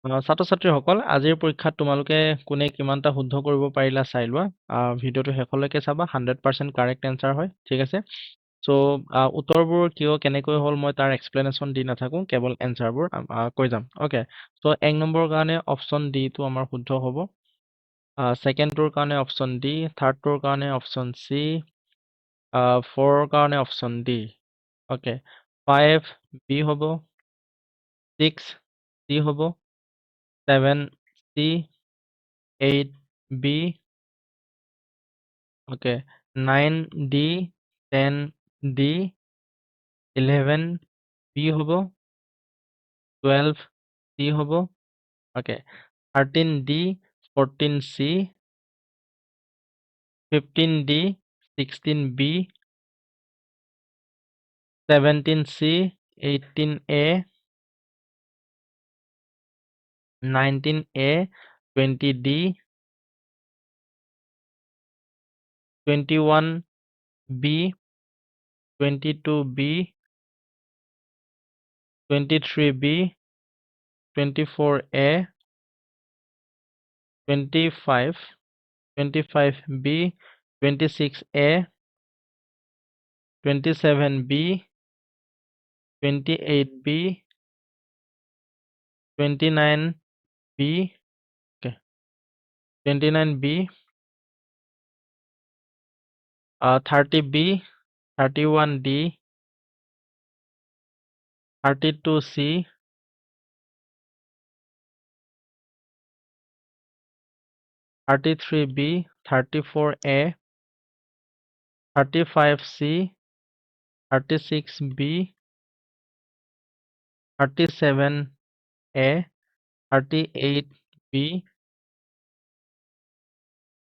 ছাত্ৰ-ছাত্ৰীসকল আজিৰ পৰীক্ষাত তোমালোকে কোনে কিমানটা শুদ্ধ কৰিব পাৰিলা চাই লোৱা ভিডিঅ'টো শেষলৈকে চাবা 100% কাৰেক্ট এনসাৰ হয় ঠিক আছে সো উত্তৰবোৰ কিয় কেনেকৈ হ'ল মই তাৰ এক্সপ্লেনেশ্যন দি নাথাকো কেৱল এনসাৰবোৰ কৈ যাম ওকে সো 1 নম্বৰৰ কাৰণে অপচন ডি টো আমাৰ শুদ্ধ হ'ব সেকেন্ডটোৰ কাৰণে অপচন ডি থাৰ্ডটোৰ কাৰণে অপচন সি 4ৰ কাৰণে অপচন ডি ওকে 5 বি হ'ব 6 সি হ'ব 7 C 8 B okay 9 D 10 D 11 B হবো 12 C হবো okay 13 D 14 C 15 D 16 B 17 C 18 A 19 A 20 D 21 B 22 B 23 B 24 A 25 25 B 26 A 27 B 28 B 29 B okay 29 B 30 B 31 D 32 C 33 B 34 A 35 C 36 B 37 A 38 B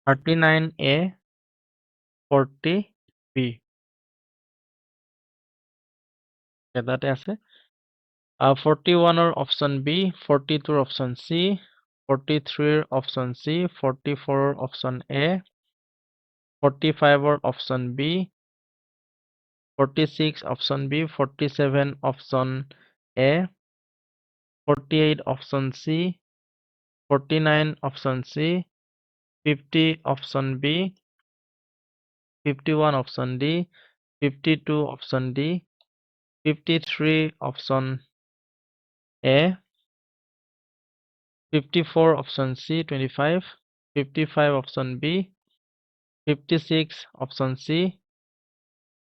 39 A 40 B এটাতে আছে 41 ৰ option B 42 ৰ option C 43 ৰ option C 44 ৰ option A 45 ৰ option B 46 option B 47 option A 48 option C 49 option C 50 option B 51 option D 52 option D 53 option A 54 option C 25 55 option B 56 option C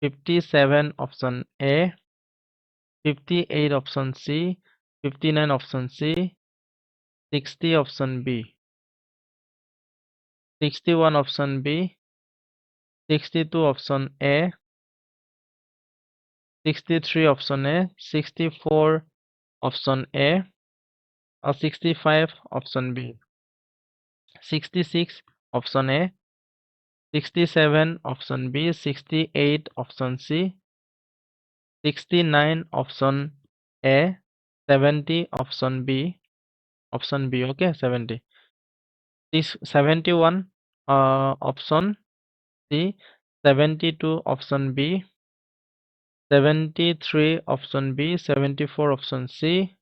57 option A 58 option C 59 option C 60 option B 61 option B 62 option A 63 option A 64 option A 65 option B 66 option A 67 option B 68 option C 69 option A 70 option B okay 70 71 option C 72 option B 73 option B 74 option C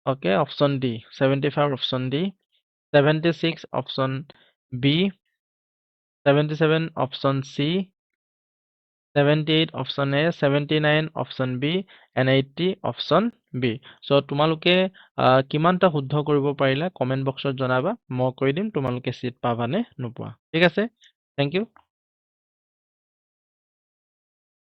okay option D 75 option D 76 option B 77 option C 78 option A 79 option B and 80 option B so তোমালোকে কিমানটা শুদ্ধ কৰিব পাৰিলা comment বক্সত জনাবা মই কৈ দিম তোমালোকে সিট পাবা নে নোপোৱা ঠিক আছে থ্যাংক ইউ